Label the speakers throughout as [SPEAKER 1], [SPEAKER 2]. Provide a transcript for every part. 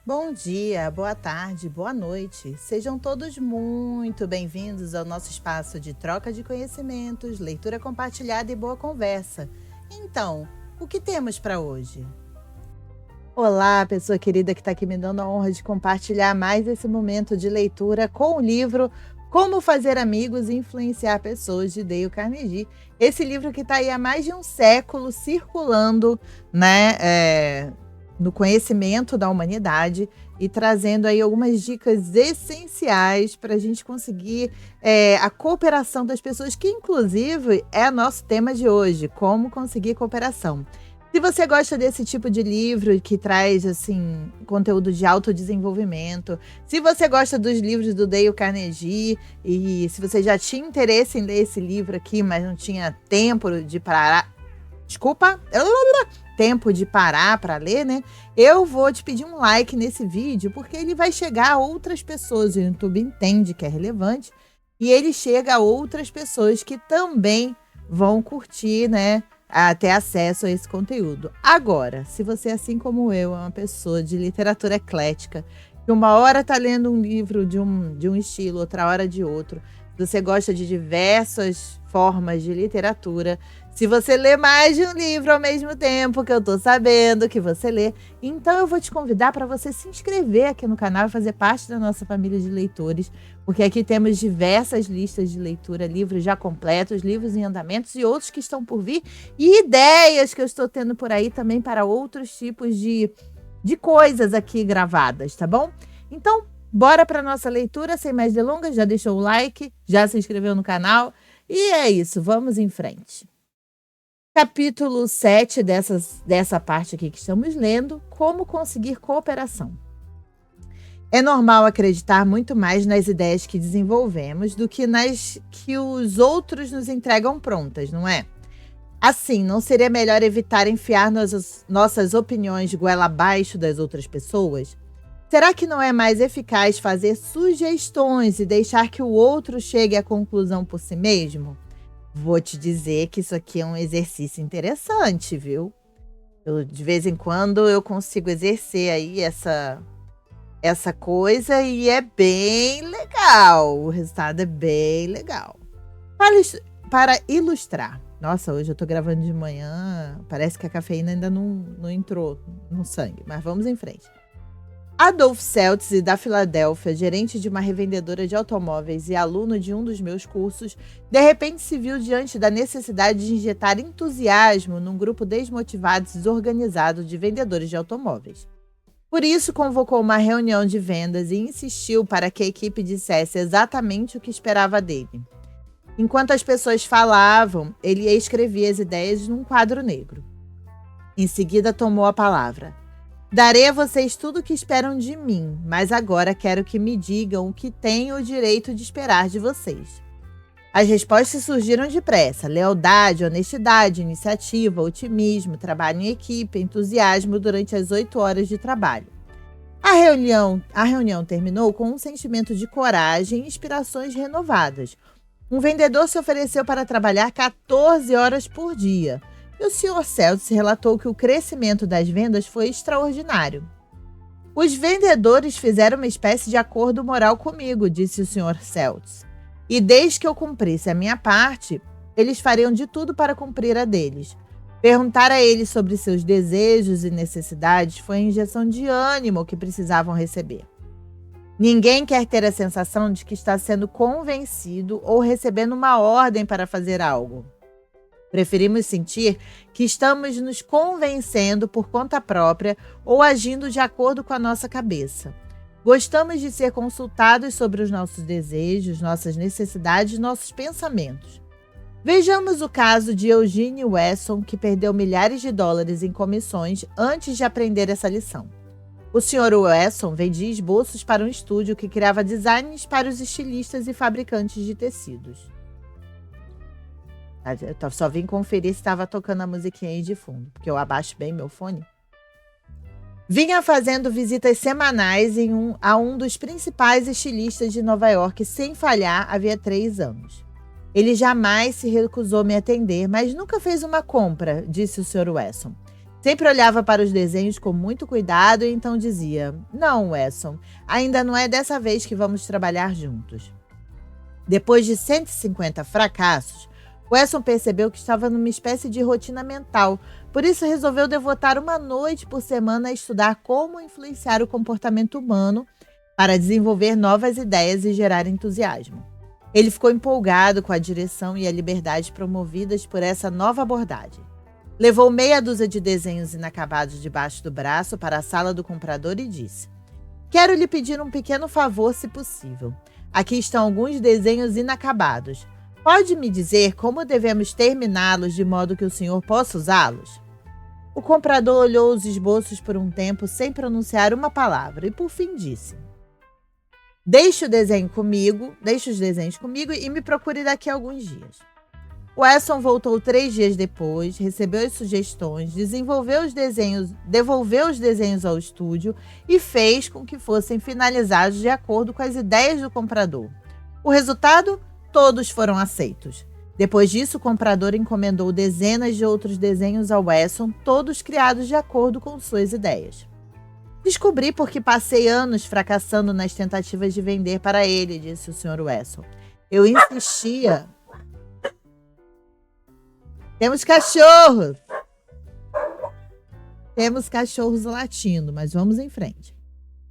[SPEAKER 1] Bom dia, boa tarde, boa noite. Sejam todos muito bem-vindos ao nosso espaço de troca de conhecimentos, leitura compartilhada e boa conversa. Então, o que temos para hoje? Olá, pessoa querida que está aqui me dando a honra de compartilhar mais esse momento de leitura com o livro Como Fazer Amigos e Influenciar Pessoas, de Dale Carnegie. Esse livro que está aí há mais de um século circulando, né, no conhecimento da humanidade e trazendo aí algumas dicas essenciais para a gente conseguir a cooperação das pessoas, que inclusive é nosso tema de hoje, como conseguir cooperação. Se você gosta desse tipo de livro que traz assim conteúdo de autodesenvolvimento, se você gosta dos livros do Dale Carnegie e se você já tinha interesse em ler esse livro aqui, mas não tinha tempo de parar, tempo de parar para ler, né? Eu vou te pedir um like nesse vídeo, porque ele vai chegar a outras pessoas. O YouTube entende que é relevante e ele chega a outras pessoas que também vão curtir, né? A ter acesso a esse conteúdo. Agora, se você, assim como eu, é uma pessoa de literatura eclética, que uma hora está lendo um livro de um estilo, outra hora de outro, se você gosta de diversas formas de literatura, se você lê mais de um livro ao mesmo tempo, que eu tô sabendo que você lê, então eu vou te convidar para você se inscrever aqui no canal e fazer parte da nossa família de leitores, porque aqui temos diversas listas de leitura, livros já completos, livros em andamentos e outros que estão por vir, e ideias que eu estou tendo por aí também para outros tipos de coisas aqui gravadas, tá bom? Então, bora para nossa leitura, sem mais delongas, já deixou o like, já se inscreveu no canal, e é isso, vamos em frente. Capítulo 7 dessa parte aqui que estamos lendo, como conseguir cooperação. É normal acreditar muito mais nas ideias que desenvolvemos do que nas que os outros nos entregam prontas, não é? Assim, não seria melhor evitar enfiar nossas opiniões goela abaixo das outras pessoas? Será que não é mais eficaz fazer sugestões e deixar que o outro chegue à conclusão por si mesmo? Vou te dizer que isso aqui é um exercício interessante, viu? De vez em quando eu consigo exercer aí essa coisa e é bem legal. O resultado é bem legal. Para ilustrar. Nossa, hoje eu tô gravando de manhã, parece que a cafeína ainda não entrou no sangue, mas vamos em frente. Adolf Seltz, da Filadélfia, gerente de uma revendedora de automóveis e aluno de um dos meus cursos, de repente se viu diante da necessidade de injetar entusiasmo num grupo desmotivado e desorganizado de vendedores de automóveis. Por isso, convocou uma reunião de vendas e insistiu para que a equipe dissesse exatamente o que esperava dele. Enquanto as pessoas falavam, ele escrevia as ideias num quadro negro. Em seguida, tomou a palavra. Darei a vocês tudo o que esperam de mim, mas agora quero que me digam o que tenho o direito de esperar de vocês. As respostas surgiram depressa: lealdade, honestidade, iniciativa, otimismo, trabalho em equipe, entusiasmo durante as 8 horas de trabalho. A reunião terminou com um sentimento de coragem e inspirações renovadas. Um vendedor se ofereceu para trabalhar 14 horas por dia. E o Sr. Seltz relatou que o crescimento das vendas foi extraordinário. Os vendedores fizeram uma espécie de acordo moral comigo, disse o Sr. Seltz. E desde que eu cumprisse a minha parte, eles fariam de tudo para cumprir a deles. Perguntar a eles sobre seus desejos e necessidades foi a injeção de ânimo que precisavam receber. Ninguém quer ter a sensação de que está sendo convencido ou recebendo uma ordem para fazer algo. Preferimos sentir que estamos nos convencendo por conta própria ou agindo de acordo com a nossa cabeça. Gostamos de ser consultados sobre os nossos desejos, nossas necessidades e nossos pensamentos. Vejamos o caso de Eugene Wesson, que perdeu milhares de dólares em comissões antes de aprender essa lição. O Sr. Wesson vendia esboços para um estúdio que criava designs para os estilistas e fabricantes de tecidos. Eu só vim conferir se estava tocando a musiquinha aí de fundo, porque eu abaixo bem meu fone. Vinha fazendo visitas semanais a um dos principais estilistas de Nova York sem falhar havia 3 anos. Ele jamais se recusou a me atender, mas nunca fez uma compra, disse o Sr. Wesson. Sempre olhava para os desenhos com muito cuidado e então dizia: "Não, Wesson, ainda não é dessa vez que vamos trabalhar juntos." Depois de 150 fracassos, Wesson percebeu que estava numa espécie de rotina mental, por isso resolveu devotar uma noite por semana a estudar como influenciar o comportamento humano para desenvolver novas ideias e gerar entusiasmo. Ele ficou empolgado com a direção e a liberdade promovidas por essa nova abordagem. Levou meia dúzia de desenhos inacabados debaixo do braço para a sala do comprador e disse: "Quero lhe pedir um pequeno favor, se possível. Aqui estão alguns desenhos inacabados. Pode me dizer como devemos terminá-los de modo que o senhor possa usá-los?" O comprador olhou os esboços por um tempo sem pronunciar uma palavra e por fim disse: Deixe os desenhos comigo e me procure daqui a alguns dias." Wesson voltou 3 dias depois, recebeu as sugestões, devolveu os desenhos ao estúdio e fez com que fossem finalizados de acordo com as ideias do comprador. O resultado? Todos foram aceitos. Depois disso, o comprador encomendou dezenas de outros desenhos ao Wesson, todos criados de acordo com suas ideias. "Descobri porque passei anos fracassando nas tentativas de vender para ele", disse o Sr. Wesson. "Eu insistia..." Temos cachorros! Temos cachorros latindo, mas vamos em frente.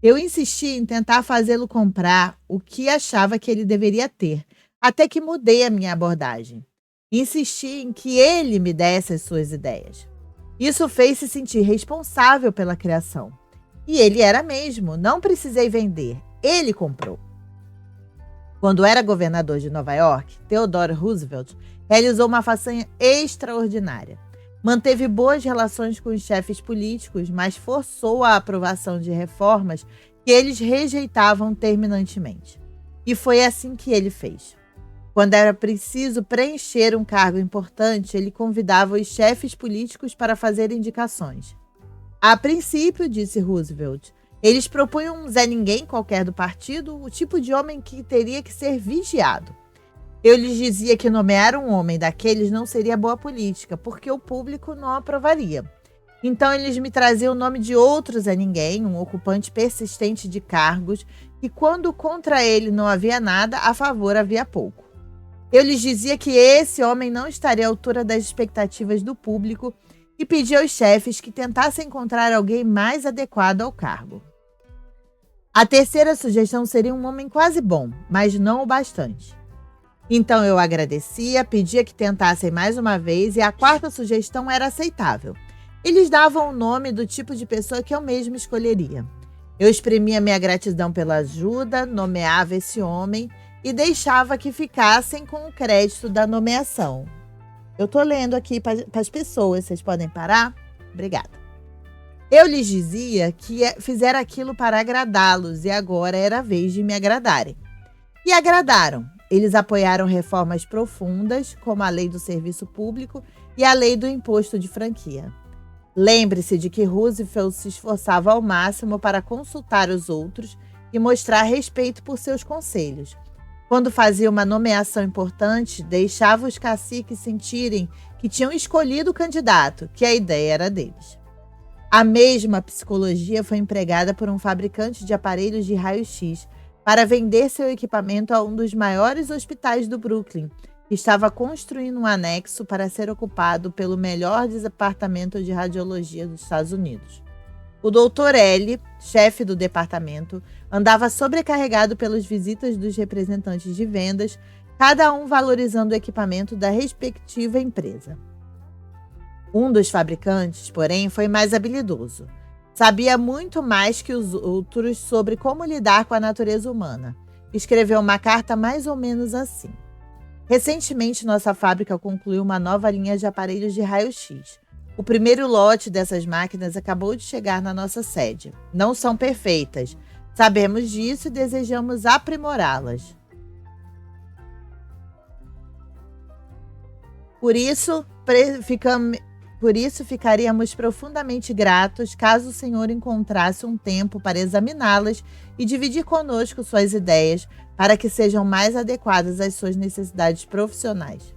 [SPEAKER 1] "Eu insisti em tentar fazê-lo comprar o que achava que ele deveria ter, até que mudei a minha abordagem. Insisti em que ele me desse as suas ideias. Isso fez se sentir responsável pela criação. E ele era mesmo, não precisei vender, ele comprou." Quando era governador de Nova York, Theodore Roosevelt realizou uma façanha extraordinária. Manteve boas relações com os chefes políticos, mas forçou a aprovação de reformas que eles rejeitavam terminantemente. E foi assim que ele fez. Quando era preciso preencher um cargo importante, ele convidava os chefes políticos para fazer indicações. "A princípio", disse Roosevelt, "eles propunham um Zé Ninguém qualquer do partido, o tipo de homem que teria que ser vigiado. Eu lhes dizia que nomear um homem daqueles não seria boa política, porque o público não aprovaria. Então eles me traziam o nome de outro Zé Ninguém, um ocupante persistente de cargos, e quando contra ele não havia nada, a favor havia pouco. Eu lhes dizia que esse homem não estaria à altura das expectativas do público e pedia aos chefes que tentassem encontrar alguém mais adequado ao cargo. A terceira sugestão seria um homem quase bom, mas não o bastante. Então eu agradecia, pedia que tentassem mais uma vez e a quarta sugestão era aceitável. Eles davam o nome do tipo de pessoa que eu mesmo escolheria. Eu exprimia minha gratidão pela ajuda, nomeava esse homem e deixava que ficassem com o crédito da nomeação. Eu estou lendo aqui para as pessoas, vocês podem parar? Obrigada. Eu lhes dizia que fizera aquilo para agradá-los e agora era a vez de me agradarem. E agradaram. Eles apoiaram reformas profundas, como a lei do serviço público e a lei do imposto de franquia. Lembre-se de que Roosevelt se esforçava ao máximo para consultar os outros e mostrar respeito por seus conselhos. Quando fazia uma nomeação importante, deixava os caciques sentirem que tinham escolhido o candidato, que a ideia era deles. A mesma psicologia foi empregada por um fabricante de aparelhos de raio-x para vender seu equipamento a um dos maiores hospitais do Brooklyn, que estava construindo um anexo para ser ocupado pelo melhor departamento de radiologia dos Estados Unidos. O Dr. L., chefe do departamento, andava sobrecarregado pelas visitas dos representantes de vendas, cada um valorizando o equipamento da respectiva empresa. Um dos fabricantes, porém, foi mais habilidoso. Sabia muito mais que os outros sobre como lidar com a natureza humana. Escreveu uma carta mais ou menos assim: "Recentemente, nossa fábrica concluiu uma nova linha de aparelhos de raio-x. O primeiro lote dessas máquinas acabou de chegar na nossa sede. Não são perfeitas. Sabemos disso e desejamos aprimorá-las. Por isso, ficaríamos profundamente gratos caso o senhor encontrasse um tempo para examiná-las e dividir conosco suas ideias para que sejam mais adequadas às suas necessidades profissionais."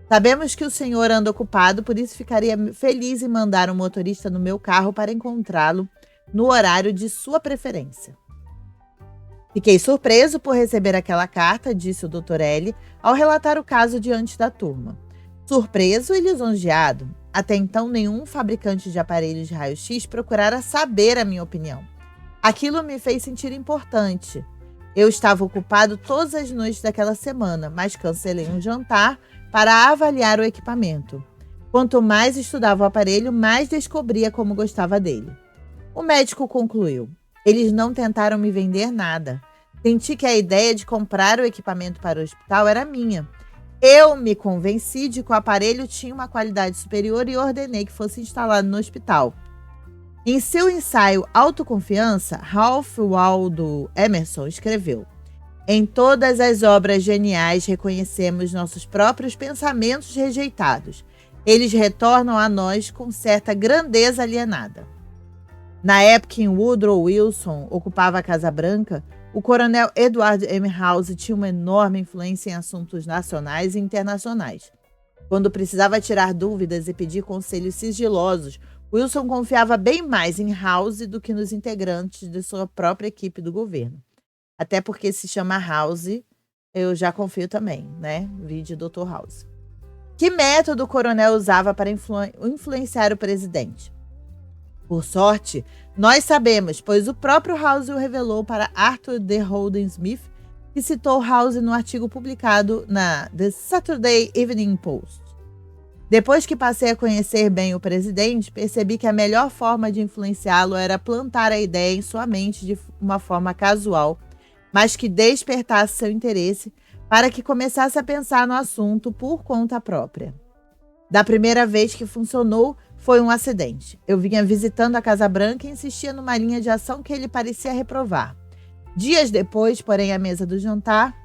[SPEAKER 1] Sabemos que o senhor anda ocupado, por isso ficaria feliz em mandar um motorista no meu carro para encontrá-lo no horário de sua preferência. Fiquei surpreso por receber aquela carta, disse o Dr. L, ao relatar o caso diante da turma. Surpreso e lisonjeado. Até então, nenhum fabricante de aparelhos de raio-x procurara saber a minha opinião. Aquilo me fez sentir importante. Eu estava ocupado todas as noites daquela semana, mas cancelei um jantar para avaliar o equipamento. Quanto mais estudava o aparelho, mais descobria como gostava dele. O médico concluiu: eles não tentaram me vender nada. Senti que a ideia de comprar o equipamento para o hospital era minha. Eu me convenci de que o aparelho tinha uma qualidade superior e ordenei que fosse instalado no hospital. Em seu ensaio Autoconfiança, Ralph Waldo Emerson escreveu: em todas as obras geniais reconhecemos nossos próprios pensamentos rejeitados. Eles retornam a nós com certa grandeza alienada. Na época em que Woodrow Wilson ocupava a Casa Branca, o coronel Edward M. House tinha uma enorme influência em assuntos nacionais e internacionais. Quando precisava tirar dúvidas e pedir conselhos sigilosos, Wilson confiava bem mais em House do que nos integrantes de sua própria equipe do governo. Até porque se chama House, eu já confio também, né? Vídeo Dr. House. Que método o coronel usava para influenciar o presidente? Por sorte, nós sabemos, pois o próprio House o revelou para Arthur D. Holden Smith, que citou House no artigo publicado na The Saturday Evening Post. Depois que passei a conhecer bem o presidente, percebi que a melhor forma de influenciá-lo era plantar a ideia em sua mente de uma forma casual, mas que despertasse seu interesse para que começasse a pensar no assunto por conta própria. Da primeira vez que funcionou, foi um acidente. Eu vinha visitando a Casa Branca e insistia numa linha de ação que ele parecia reprovar. Dias depois, porém, à mesa do jantar,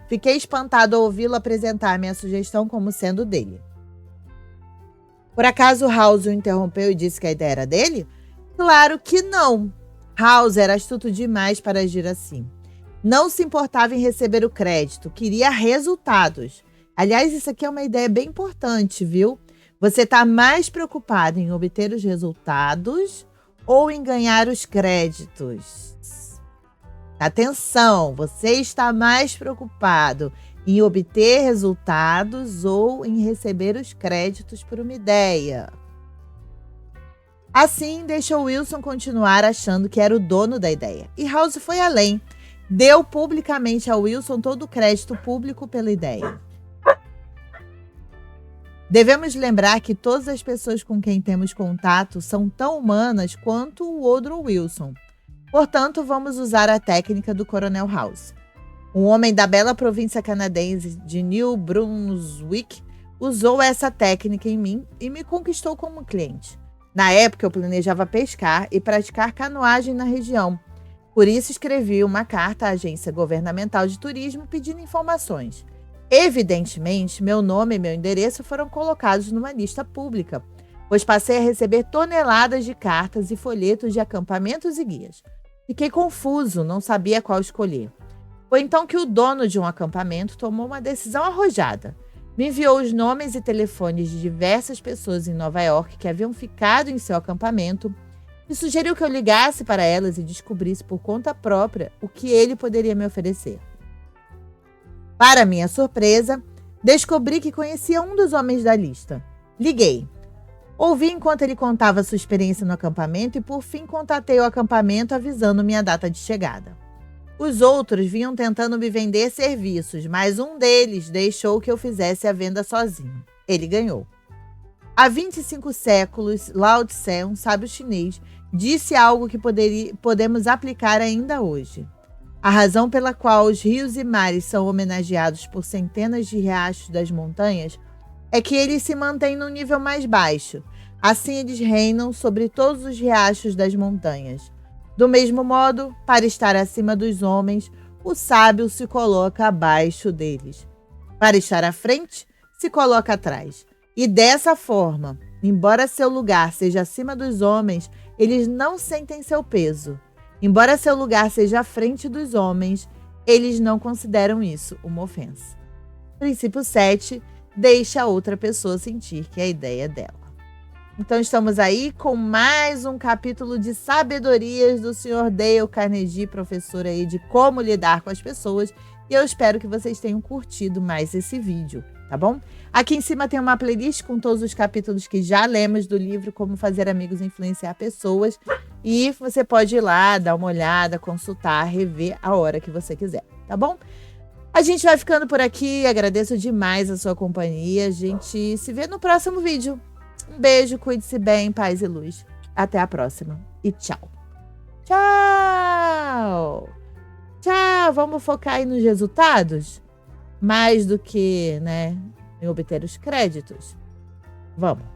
[SPEAKER 1] fiquei espantado ao ouvi-lo apresentar a minha sugestão como sendo dele. Por acaso House o interrompeu e disse que a ideia era dele? Claro que não. House era astuto demais para agir assim. Não se importava em receber o crédito, queria resultados. Aliás, isso aqui é uma ideia bem importante, viu? Você está mais preocupado em obter os resultados ou em ganhar os créditos? Atenção, você está mais preocupado em obter resultados ou em receber os créditos por uma ideia? Assim, deixou Wilson continuar achando que era o dono da ideia. E House foi além. Deu publicamente a Wilson todo o crédito público pela ideia. Devemos lembrar que todas as pessoas com quem temos contato são tão humanas quanto o Woodrow Wilson. Portanto, vamos usar a técnica do Coronel House. Um homem da bela província canadense de New Brunswick usou essa técnica em mim e me conquistou como cliente. Na época, eu planejava pescar e praticar canoagem na região. Por isso, escrevi uma carta à agência governamental de turismo pedindo informações. Evidentemente, meu nome e meu endereço foram colocados numa lista pública, pois passei a receber toneladas de cartas e folhetos de acampamentos e guias. Fiquei confuso, não sabia qual escolher. Foi então que o dono de um acampamento tomou uma decisão arrojada. Me enviou os nomes e telefones de diversas pessoas em Nova York que haviam ficado em seu acampamento e sugeriu que eu ligasse para elas e descobrisse por conta própria o que ele poderia me oferecer. Para minha surpresa, descobri que conhecia um dos homens da lista. Liguei. Ouvi enquanto ele contava sua experiência no acampamento e, por fim, contatei o acampamento avisando minha data de chegada. Os outros vinham tentando me vender serviços, mas um deles deixou que eu fizesse a venda sozinho. Ele ganhou. Há 25 séculos, Lao Tse, um sábio chinês, disse algo que podemos aplicar ainda hoje. A razão pela qual os rios e mares são homenageados por centenas de riachos das montanhas é que eles se mantêm no nível mais baixo. Assim, eles reinam sobre todos os riachos das montanhas. Do mesmo modo, para estar acima dos homens, o sábio se coloca abaixo deles. Para estar à frente, se coloca atrás. E dessa forma, embora seu lugar seja acima dos homens, eles não sentem seu peso. Embora seu lugar seja à frente dos homens, eles não consideram isso uma ofensa. Princípio 7, deixe a outra pessoa sentir que a ideia é dela. Então estamos aí com mais um capítulo de sabedorias do Sr. Dale Carnegie, professor aí de como lidar com as pessoas. E eu espero que vocês tenham curtido mais esse vídeo, tá bom? Aqui em cima tem uma playlist com todos os capítulos que já lemos do livro Como Fazer Amigos e Influenciar Pessoas. E você pode ir lá, dar uma olhada, consultar, rever a hora que você quiser, tá bom? A gente vai ficando por aqui, agradeço demais a sua companhia. A gente se vê no próximo vídeo. Um beijo, cuide-se bem, paz e luz. Até a próxima e tchau. Tchau! Tchau! Vamos focar aí nos resultados? Mais do que, né, em obter os créditos? Vamos!